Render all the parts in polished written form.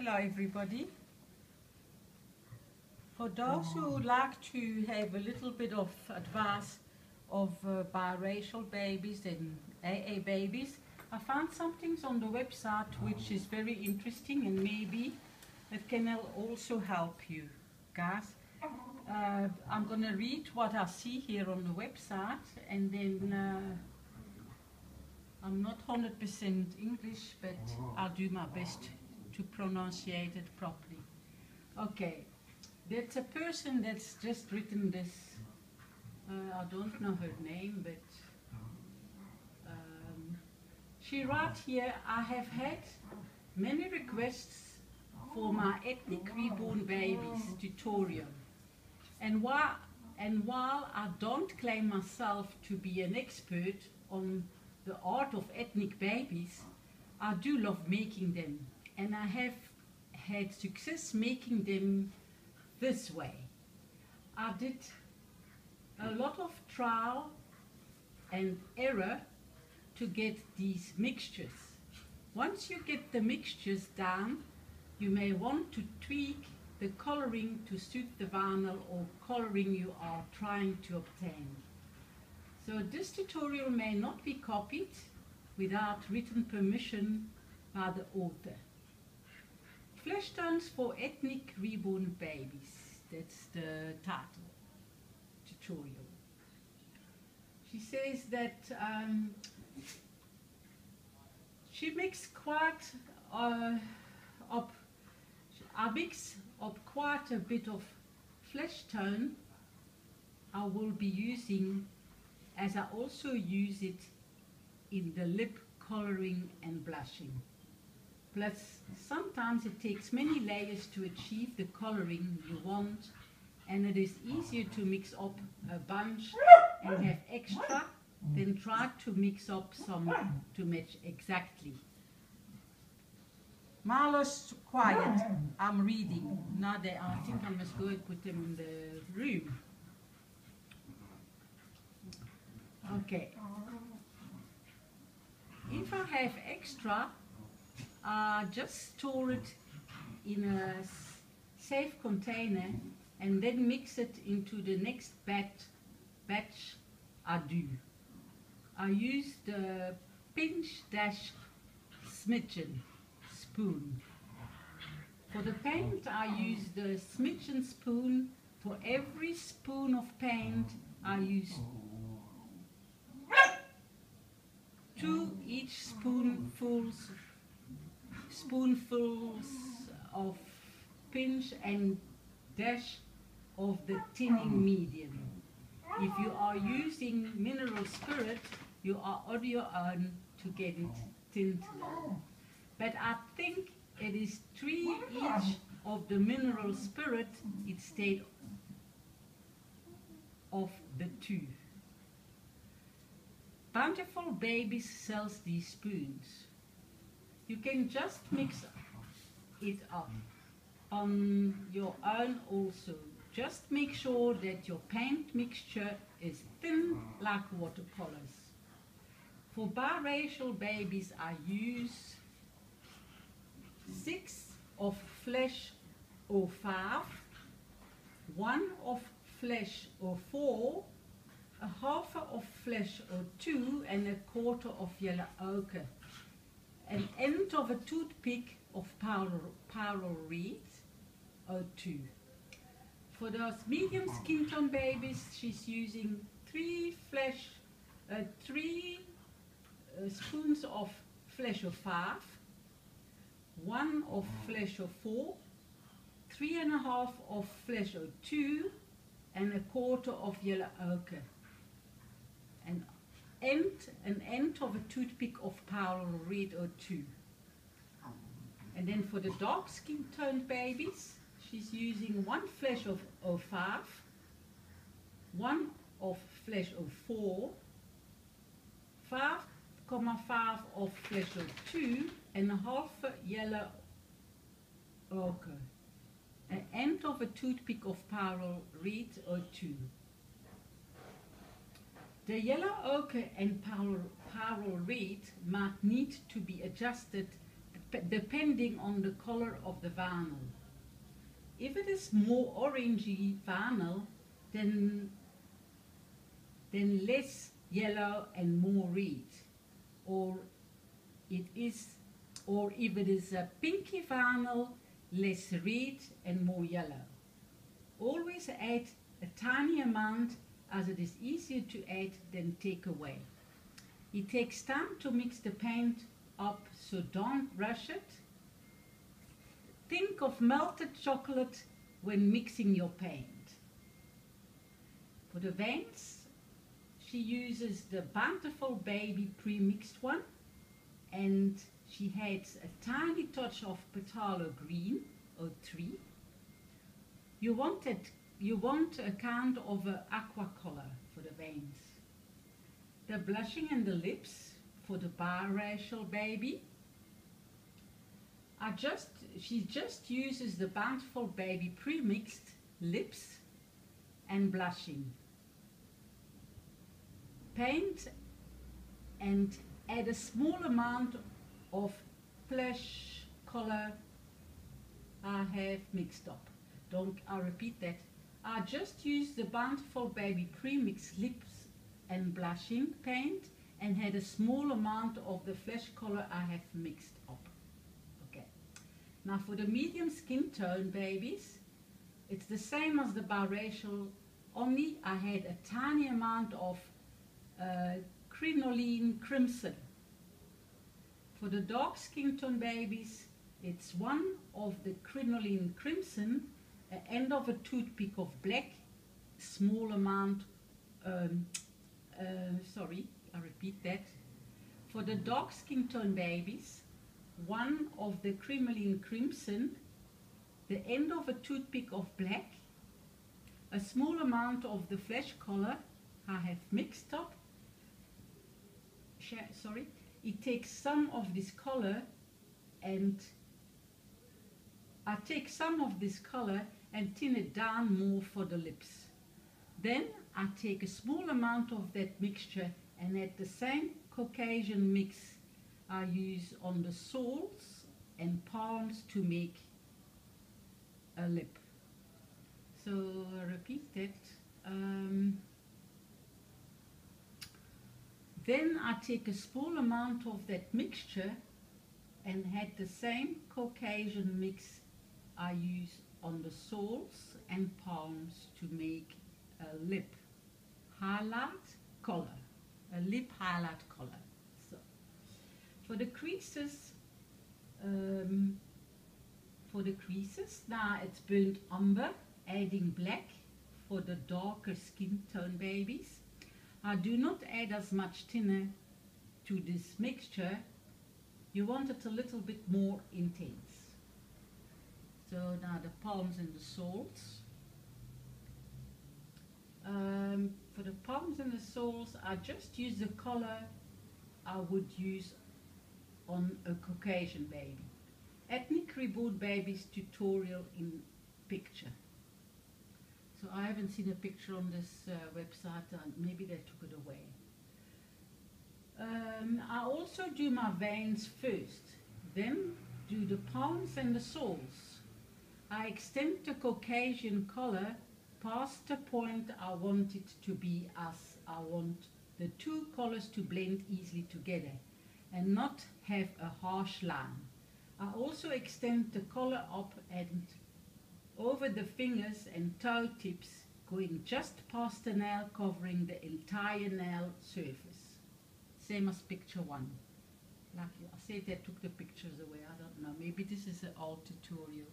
Hello everybody. For those who would like to have a little bit of advice of biracial babies and AA babies, I found some things on the website which is very interesting and maybe it can also help you guys. I'm going to read what I see here on the website, and then I'm not 100% English, but I'll do my best to pronunciate it properly. Okay, there's a person that's just written this. I don't know her name, but she writes here, I have had many requests for my ethnic reborn babies tutorial. And while I don't claim myself to be an expert on the art of ethnic babies, I do love making them. And I have had success making them this way. I did a lot of trial and error to get these mixtures. Once you get the mixtures down, you may want to tweak the coloring to suit the vinyl or coloring you are trying to obtain. So this tutorial may not be copied without written permission by the author. Flesh tones for ethnic reborn babies. That's the title, tutorial. She says that she mixed quite I mix up quite a bit of flesh tone I will be using, as I also use it in the lip coloring and blushing. Plus, sometimes it takes many layers to achieve the coloring you want, and it is easier to mix up a bunch and have extra than try to mix up some to match exactly. Marlo's quiet. I'm reading. Now I think I must go and put them in the room. Okay. If I have extra, I just store it in a safe container and then mix it into the next batch I do. I use the pinch-smidgen spoon. For the paint, I use the smidgen spoon. For every spoon of paint, I use 2 each spoonfuls of pinch and dash of the tinning medium. If you are using mineral spirit, you are on your own to get it tint low. But I think it is 3 each of the mineral spirit instead of the 2. Bountiful Babies sells these spoons. You can just mix it up on your own also. Just make sure that your paint mixture is thin like watercolors. For biracial babies, I use 6 of flesh 05, 1 of flesh 04, a half of flesh 02, and a quarter of yellow ochre. An end of a toothpick of pyrrole reed 02. For those medium skin tone babies, she's using 3 spoons of flesh 05, 1 of flesh 04, 3½ of flesh 02, and a quarter of yellow ochre. An end of a toothpick of pyrrole reed 02. And then for the dark skin toned babies, she's using 1 flesh of 05, 1 of flesh 04, 5,5 of flesh 02, and a half yellow ochre. An end of a toothpick of pyrrole reed 02. The yellow ochre and pyrrole reed might need to be adjusted depending on the color of the vinyl. If it is more orangey vinyl, then less yellow and more red. Or if it is a pinky vinyl, less red and more yellow. Always add a tiny amount, as it is easier to add than take away. It takes time to mix the paint up, so don't rush it. Think of melted chocolate when mixing your paint. For the veins, she uses the Bountiful Baby pre-mixed one, and she adds a tiny touch of Petalo Green, 03. You want a kind of an aqua color for the veins. The blushing and the lips for the biracial baby. She just uses the Bountiful Baby pre-mixed lips and blushing. Paint and add a small amount of flesh color I have mixed up. I repeat that. I just use the Bountiful Baby pre-mixed lips and blushing paint and had a small amount of the flesh color I have mixed up. Okay. Now for the medium skin tone babies, it's the same as the biracial, only I had a tiny amount of crinoline crimson. For the dark skin tone babies, it's one of the crinoline crimson, an end of a toothpick of black, small amount, sorry, I repeat that. For the dark skin tone babies, one of the crinoline crimson, the end of a toothpick of black, a small amount of the flesh color I have mixed up. Sorry, it takes some of this color and I take some of this color and thin it down more for the lips. Then I take a small amount of that mixture and add the same Caucasian mix I use on the soles and palms to make a lip. So I repeat that. Then I take a small amount of that mixture and add the same Caucasian mix I use on the soles and palms to make a lip highlight color, a lip highlight color. So for the creases, now it's burnt umber, adding black for the darker skin tone babies. I do not add as much thinner to this mixture. You want it a little bit more intense. So now the palms and the soles. For the palms and the soles, I just use the color I would use on a Caucasian baby. Ethnic Reborn Babies tutorial in picture. So I haven't seen a picture on this website, and maybe they took it away. I also do my veins first, then do the palms and the soles. I extend the Caucasian color past the point I want it to be, as I want the two colors to blend easily together and not have a harsh line. I also extend the color up and over the fingers and toe tips, going just past the nail, covering the entire nail surface. Same as picture one. Like I said, they took the pictures away. I don't know. Maybe this is an old tutorial.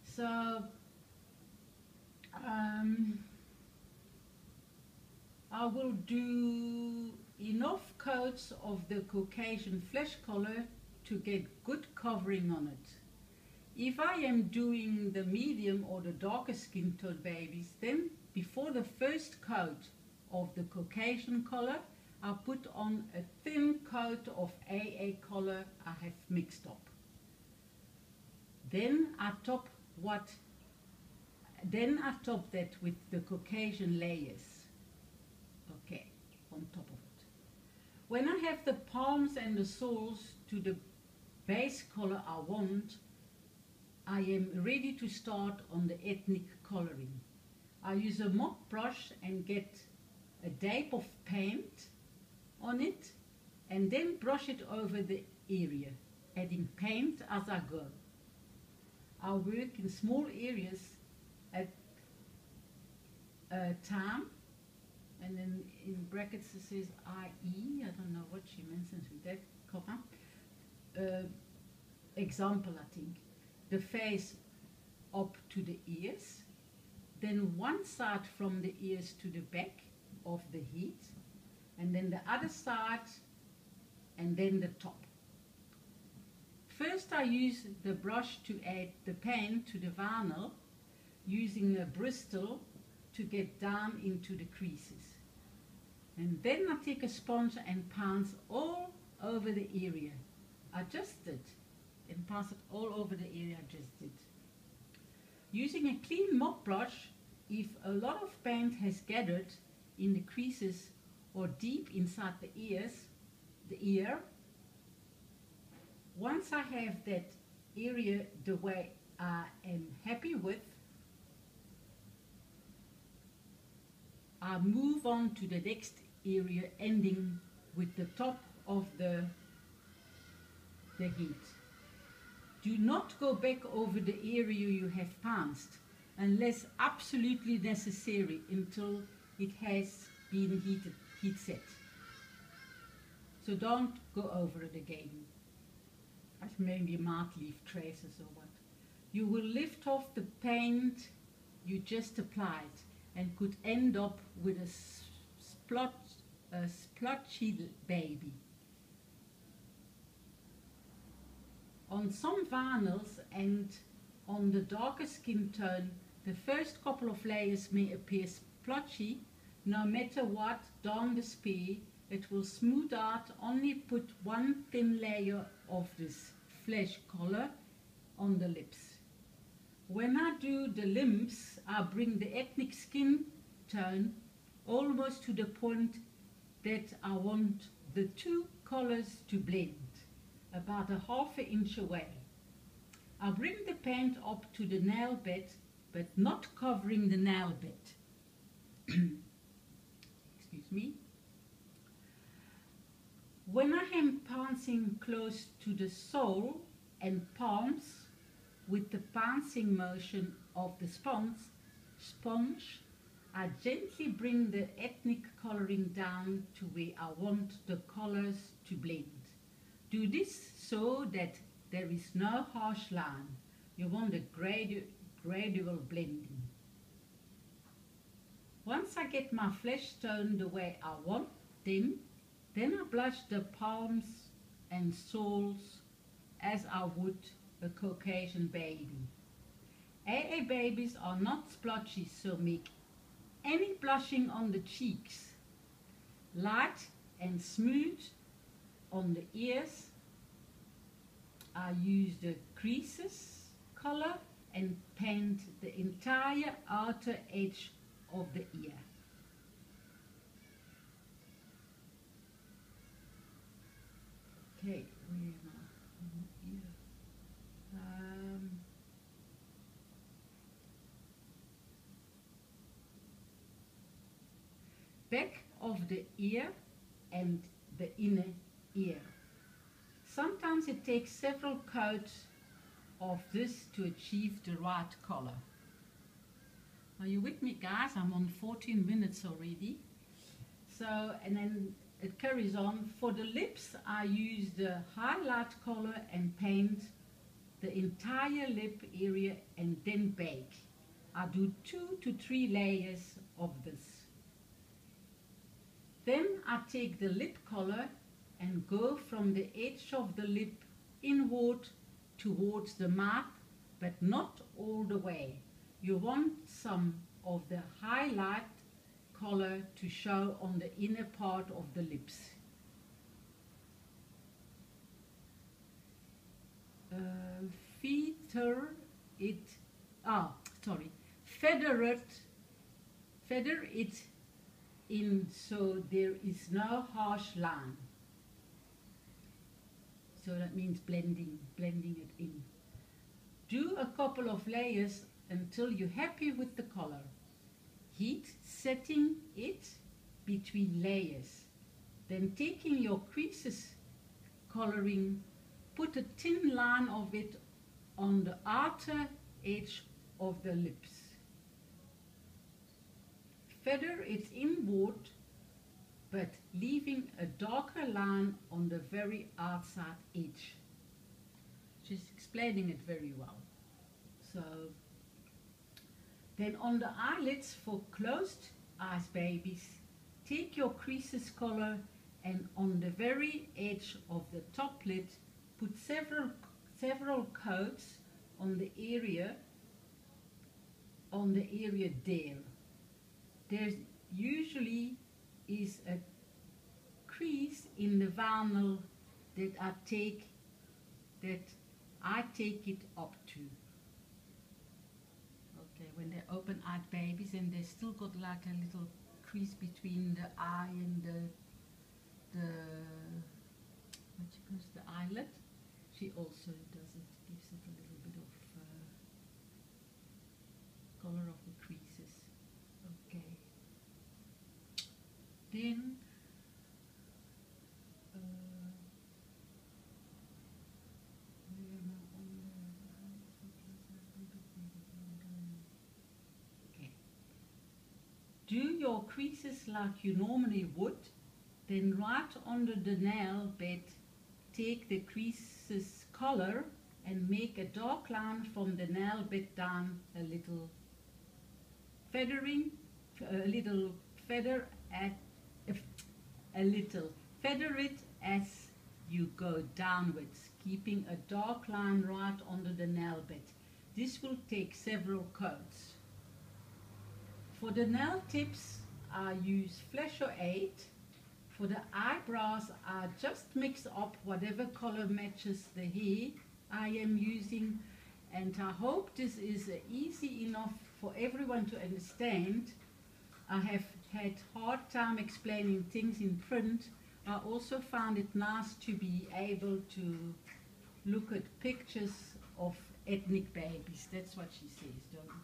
So I will do enough coats of the Caucasian flesh color to get good covering on it. If I am doing the medium or the darker skin tone babies, then before the first coat of the Caucasian color, I put on a thin coat of AA color I have mixed up. Then I top that with the Caucasian layers. Okay, on top of it. When I have the palms and the soles to the base color I want, I am ready to start on the ethnic coloring. I use a mop brush and get a dab of paint on it and then brush it over the area, adding paint as I go. I work in small areas at a time, and then in brackets it says IE, I don't know what she mentions with that, example I think, the face up to the ears, then one side from the ears to the back of the head, and then the other side, and then the top. First I use the brush to add the paint to the vinyl, using a bristle to get down into the creases. And then I take a sponge and pounce all over the area I just did, and pass it all over the area I just did. Using a clean mop brush, if a lot of paint has gathered in the creases or deep inside the ear, once I have that area the way I am happy with, I move on to the next area, ending with the top of the head. Do not go back over the area you have pounced unless absolutely necessary until it has been heat set. So don't go over it again. Maybe you might leave traces or what. You will lift off the paint you just applied and could end up with a splotchy baby. On some vinyls and on the darker skin tone, the first couple of layers may appear splotchy. No matter what darn despair, it will smooth out. Only put one thin layer of this flesh color on the lips. When I do the limbs, I bring the ethnic skin tone almost to the point that I want the two colors to blend, about a half an inch away. I bring the paint up to the nail bed, but not covering the nail bed. Excuse me. When I am pouncing close to the sole and palms with the pouncing motion of the sponge, I gently bring the ethnic coloring down to where I want the colors to blend. Do this so that there is no harsh line. You want a gradual blending. Once I get my flesh tone the way I want them, then I blush the palms and soles as I would a Caucasian baby. AA babies are not splotchy, so make any blushing on the cheeks light and smooth. On the ears, I use the creases color and paint the entire outer edge of the ear. Okay, where am I? Ear. Back of the ear and the inner ear. Sometimes it takes several coats of this to achieve the right color. Are you with me, guys? I'm on 14 minutes already. So, and then it carries on. For the lips, I use the highlight color and paint the entire lip area and then bake. I do 2 to 3 layers of this. Then I take the lip color and go from the edge of the lip inward towards the mouth, but not all the way. You want some of the highlight color to show on the inner part of the lips. Feather it in so there is no harsh line. So that means blending it in. Do a couple of layers until you're happy with the color. Heat setting it between layers. Then taking your creases coloring, put a thin line of it on the outer edge of the lips. Feather it inward, but leaving a darker line on the very outside edge. She's explaining it very well. So then on the eyelids for closed eyes babies, take your creases color and on the very edge of the top lid put several coats on the area there. There's usually is a crease in the vinyl that I take it up to. Okay, when they're open-eyed babies and they still got like a little crease between the eye and the eyelid, she also does it, gives it a little bit of color of the creases. Okay. Then do your creases like you normally would, then right under the nail bed, take the creases color and make a dark line from the nail bed down a little feather it as you go downwards, keeping a dark line right under the nail bed. This will take several coats. For the nail tips, I use Flasher 8. For the eyebrows, I just mix up whatever color matches the hair I am using, and I hope this is easy enough for everyone to understand. I have had hard time explaining things in print. I also found it nice to be able to look at pictures of ethnic babies. That's what she says,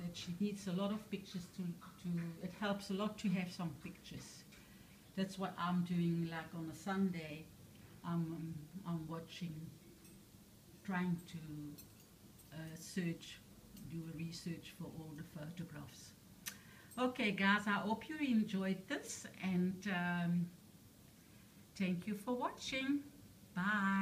that she needs a lot of pictures it helps a lot to have some pictures. That's what I'm doing, like on a Sunday, I'm watching, trying to do a research for all the photographs. Okay guys, I hope you enjoyed this, and thank you for watching. Bye.